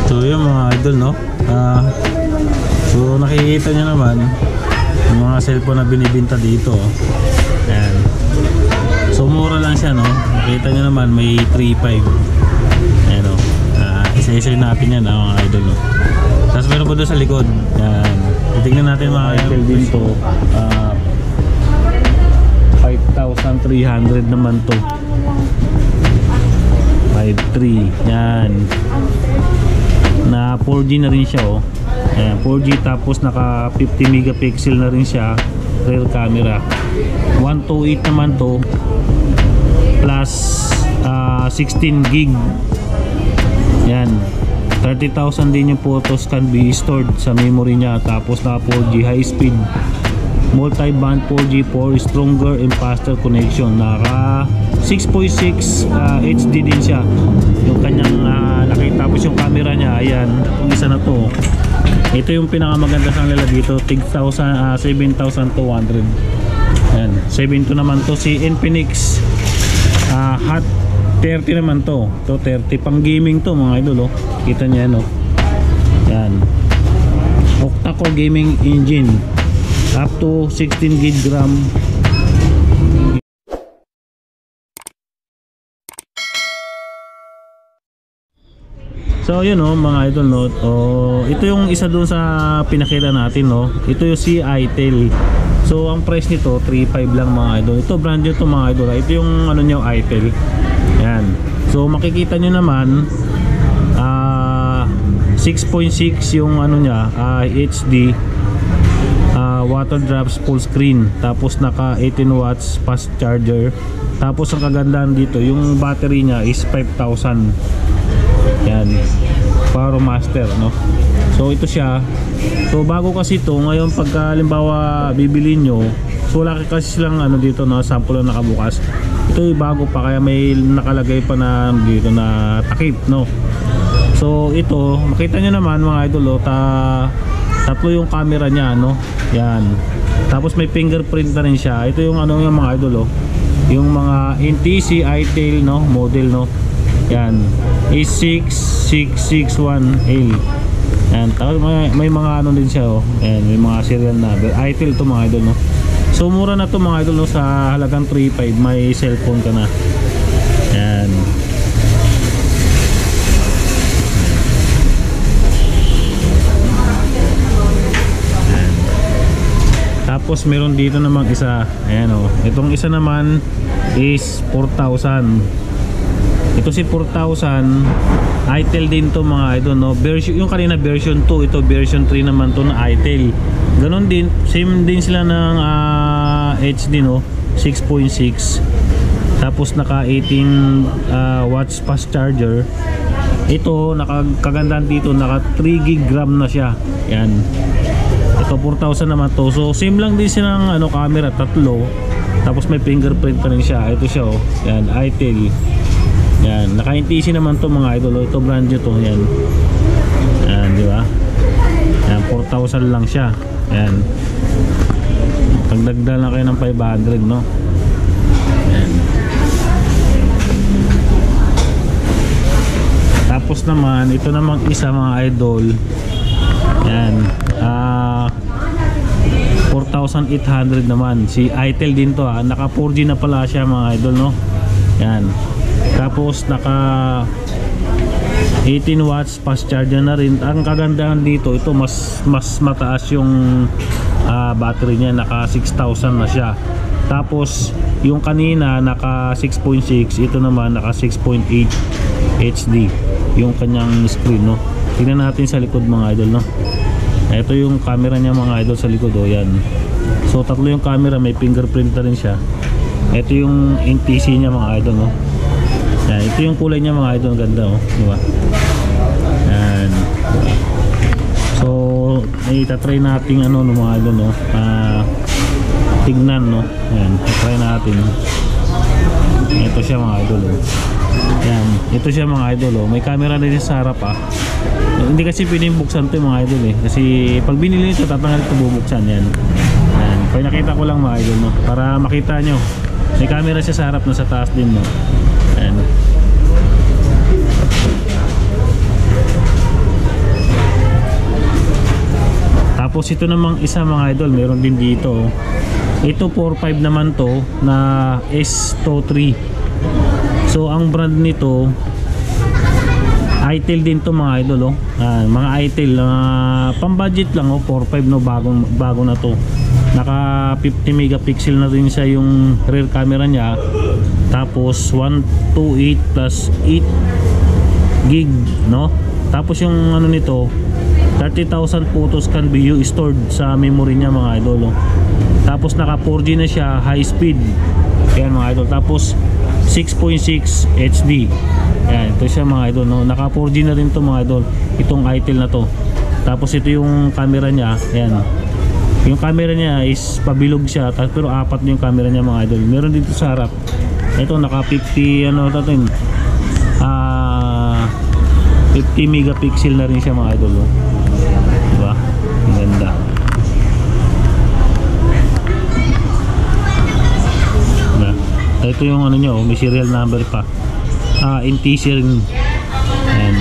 So yun mga idol, no? So nakikita nyo naman yung mga cellphone na binibinta dito, oh. Ayan. So mura lang siya, no? Nakita nyo naman may 3.5. Ayan, oh. Isa-isa natin yan, mga idol, no? Tapos meron pa doon sa likod. Ayan. Tingnan natin mga idol dito. 5,300 naman to. 5.3. Yan. Na 4G na rin siya, oh. Ayan, 4G tapos naka 50 megapixel na rin siya rear camera. 128 naman to plus 16 gig. Yan. 30,000 din yung photos can be stored sa memory niya. Tapos naka 4G high speed multi-band 4G for stronger and faster connection. Naka 6.6 HD din siya yung kanyang laki. Tapos yung camera niya, ayan, yung isa na to, ito yung pinakamaganda sa nila dito, 7,200. Ayan, 7 to naman to. Si Infinix Hot 30 naman to. To 30 pang gaming to mga idol, oh. Kita niya yan, oh. Yan, octa-core gaming engine up to 16 gig RAM. So yun, oh, mga idol, no. Ito yung isa doon sa pinakita natin, no. Ito yung si Itel. So ang price nito 3.5 lang mga idol. Ito brand new to mga idol. Ito yung ano niyo, Itel. Yan. So makikita nyo naman 6.6 yung ano niya, HD, water drops full screen. Tapos naka 18 watts fast charger. Tapos ang kagandahan dito, yung battery niya is 5,000. Yan, Power Master, no. So ito siya. So bago kasi ito ngayon, pagka halimbawa bibili nyo, so wala kasi silang ano dito, no, sample na nakabukas. Ito yung bago pa, kaya may nakalagay pa na dito na takip, no. So ito, makita nyo naman mga idol, oh, tatlo yung camera niya, no. Yan. Tapos may fingerprint na rin siya. Ito yung ano yung mga idol, oh, yung mga NTC Itel, no, model, no. Yan, A6661L. Yan, tapos may mga ano din siya, oh. Yan, may mga serial number. Itel to mga idol, no. So mura na to mga idol, no. Sa halagang 3.5 may cellphone ka na. Yan. Yan. Tapos meron dito namang isa. Ayan, oh. Itong isa naman is 4,000. Ito si 4,000, Itel din to mga idol, no. Version, yung kanina version 2, ito version 3 naman to na Itel. Ganon din, same din sila ng HD, no, 6.6. Tapos naka 18 watts fast charger. Ito nakagandaan dito, naka 3 gig RAM na siya. Yan. Ito 4,000 naman to. So same lang din silang ano, camera, tatlo. Tapos may fingerprint pa rin siya. Ito siya, oh. Yan, Itel. Yan, naka-NTC naman to mga idol. Ito brand new to, yan. Yan, di ba? Yan, 4,000 lang siya. Yan. Pagdagdag lang kayo ng 500, no? Yan. Tapos naman, ito namang isa mga idol. Yan. 4,800 naman. Si Itel din to, ha. Naka 4G na pala siya mga idol, no? Yan. Tapos naka 18 watts fast charger na rin. Ang kagandahan dito, ito mas mataas yung battery niya, naka 6,000 na siya. Tapos yung kanina naka 6.6, ito naman naka 6.8 HD yung kanyang screen, no. Tingnan natin sa likod mga idol, no. Ito yung camera niya mga idol sa likod, oh, yan. So tatlo yung camera, may fingerprint na rin siya. Ito yung NTC niya mga idol, no. Yan, ito yung kulay niya mga idol, ganda, oh, di ba? Yan. So, itatry natin ano, mga idol, no. Tignan, no. Yan, try natin. Ito siya mga idol, oh. Yan, ito siya mga idol, oh. May camera na din sa harap, ah. Hindi kasi pwedeng buksan to mga idol, eh. Kasi pag binili nito, tatanggal ito, bubuksan. Yan. Yan, kaya nakita ko lang mga idol, no, para makita nyo. May camera siya sa harap, nasa taas din, no. Ayan. Tapos ito namang isa mga idol, meron din dito. Ito 4.5 naman to na S23. So ang brand nito itel din to mga idol, oh. Mga itel pang budget lang, oh. 4.5 no, bago na to. Naka 50 megapixel na rin siya yung rear camera niya. Tapos 128 plus 8 gig, no. Tapos yung ano nito, 30,000 photos can be stored sa memory niya mga idol, oh. Tapos naka 4G na siya, high speed. Ayan mga idol. Tapos 6.6 HD. Ayan, ito siya mga idol, no? Naka 4G na rin to mga idol, itong itel na to. Tapos ito yung camera niya. Ayan, yung camera niya is pabilog siya, pero apat yung camera niya mga idol. Meron dito sa harap. Ito naka 50 ano natin, 50 megapixel na rin siya mga idol, oh. Diba? Ang ganda. Ito yung ano nyo, may serial number pa. NTC rin. Ayan.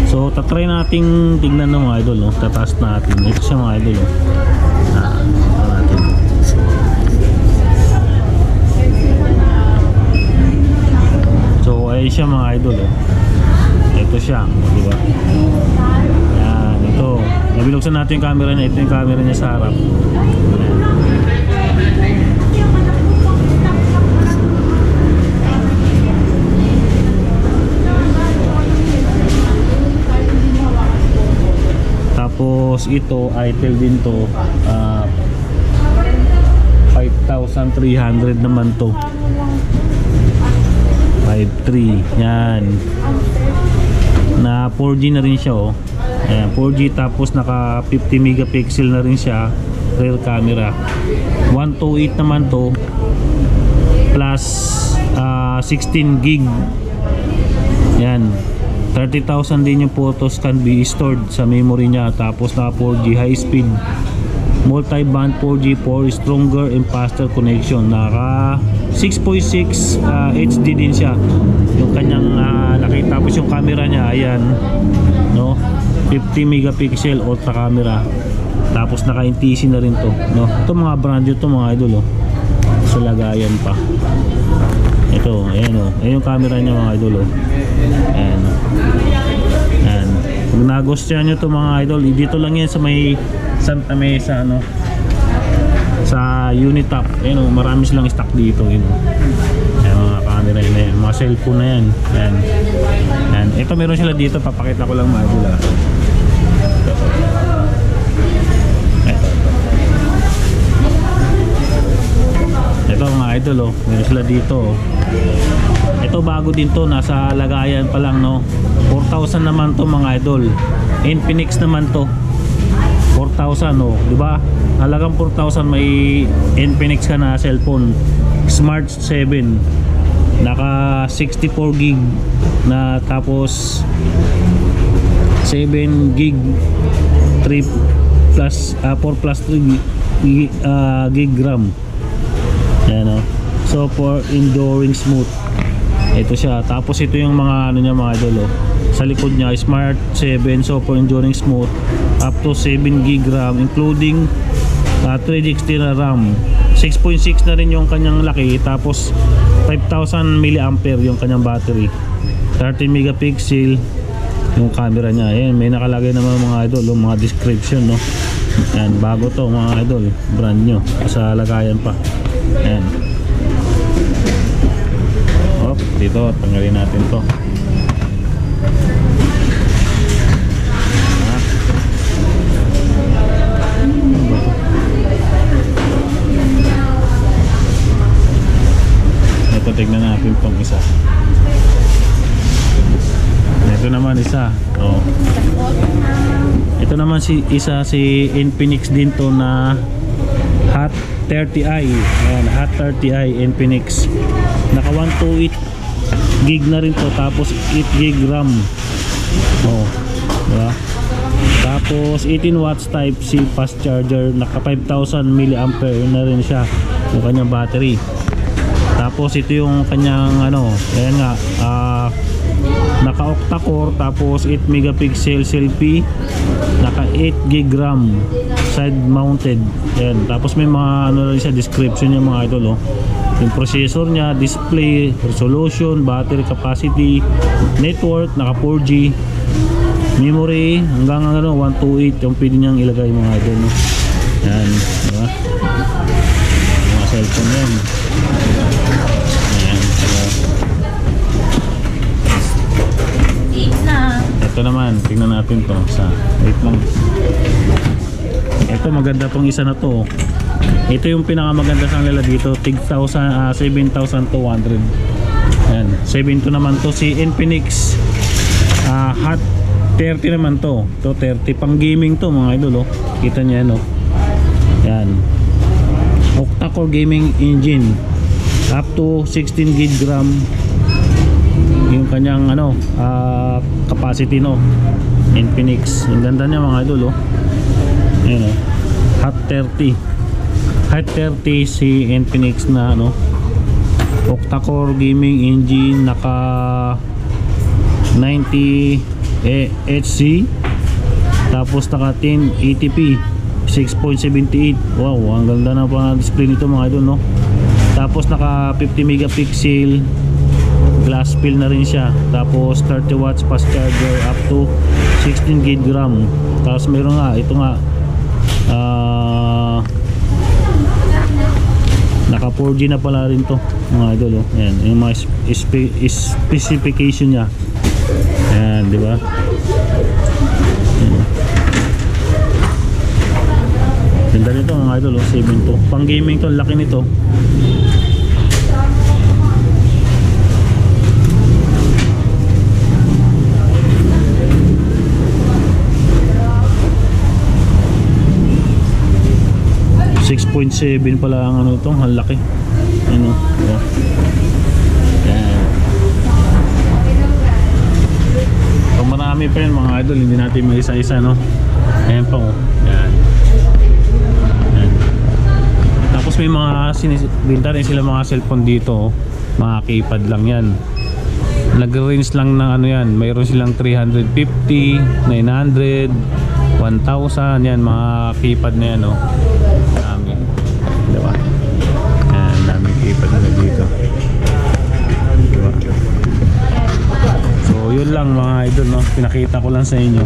So tatry nating tignan ng mga idol, no? Tataas natin. Ito siya mga idol, no? Natin. So ayun siya mga idol, oh. Ito siya, di ba? Ayan, ito. Nabiluksan natin yung camera niya. Ito yung camera niya sa harap. Ayan. Tapos ito itel din to, 5,300 naman to, 5.3. Yan, na 4G na rin siya, oh. Ayan, 4G. Tapos naka 50 megapixel na rin siya rear camera. 128 naman to plus 16 gig. Yan, 30,000 din yung photos can be stored sa memory niya. Tapos naka 4G high speed, multi-band 4G for stronger and faster connection. Naka 6.6 HD din siya yung kanyang laki. Tapos yung camera niya, ayan, no, 50 megapixel ultra camera. Tapos naka NTC na rin to, no. Ito mga brand new to mga idol, oh. Sa lagayan pa. Ito, ayan, oh. Ayan yung camera niya mga idol, oh. Ayan. Ayan. Pag nagustuhan nyo to mga idol, dito lang yan sa may Santa Mesa, ano, sa Unitop. Ayan, oh. Marami silang stock dito, yun. Ayan, mga camera yun, ayan. Mga cellphone na yan. Ayan. Ayan. Ito meron sila dito, papakita ko lang mga idol, ah. Ito mga idol, oh. Meron sila dito, oh. Ito bago din to, nasa lagayan pa lang, no. 4,000 naman to mga idol. Infinix naman to, 4,000, oh, di ba? Halagang 4,000 may Infinix ka na cellphone, Smart 7, naka 64 gig na, tapos 7 gig 3 plus 4 plus 3 gig RAM. Yan, oh. So for enduring smooth, ito siya. Tapos ito yung mga ano niya mga idol, oh. Sa likod niya, Smart 7, so for enduring smooth, up to 7 gig RAM including 360 na RAM. 6.6 na rin yung kanyang laki. Tapos 5,000 mAh yung kanyang battery. 30 megapixel yung camera niya. Ayan, may nakalagay naman mga idol, oh, mga description, no. Ayan, bago to mga idol, brand new, sa lagayan pa. Ayan. Oh, dito tanggalin natin to. Ito, tignan natin tong isa. Ito naman isa, oh. Ito naman isa si Infinix din to, na Hot 30i. Ayan, Hot 30i Infinix. Naka 128 gig na rin to, tapos 8 gig RAM. Oh, diba? Tapos 18 watts type C fast charger, naka 5,000 mAh na rin siya yung kanyang battery. Tapos ito yung kanyang ano, ayan nga, naka octa-core, tapos 8 megapixel selfie, naka 8 gig RAM, side mounted. Yan. Tapos may mga ano rin siya, description niya mga idol, oh. Yung processor niya, display, resolution, battery capacity, network, naka 4G, memory hanggang ano 128 yung pwede niyang ilagay mga idol, no? Yan, diba? Mga cellphone yan. Ayan, diba? Ito naman, tingnan natin to sa, wait lang. Ito maganda tong isa na to. Ito yung pinakamaganda sa nila dito, tig 7,200. Yan, 7 to naman to, si Infinix Hot 30 naman to. To 30 pang gaming to mga idol, oh. Kita niya yan, oh. Yan. Octa-core gaming engine, up to 16 gig RAM yung kanyang ano capacity, no. Infinix, ang ganda niya mga idol, oh. Ayan, oh. Hot 30 si Infinix na ano, octa-core gaming engine, naka 90 HC, tapos naka 1080p 6.78. Wow, ang ganda na pa display nito mga idol, no. Tapos naka 50 megapixel glass fill na rin siya, tapos 30 watts fast charger, up to 16 gig RAM. Tapos meron nga ito nga naka 4G na pala rin to mga idol, oh. Ayan, yung mga specification niya. Ayan, di ba? Ganda nito mga idol, oh. 7 to. Pang gaming to, laki nito. .7 pala ang ano ito, ang laki. Ano? Oh. Yan. So marami pa yun mga idol, hindi natin mag-isa-isa, no? Ayan pa, oh. Yan. Yan. Tapos may mga binta rin sila mga cellphone dito, oh. Mga keypad lang yan. Nag-range lang ng ano yan, mayroon silang 350, 900, 1,000, yan mga keypad na yan, oh. Dami, diba? Yan, daming keypad na dito, diba? So yun lang mga idol, no? Pinakita ko lang sa inyo.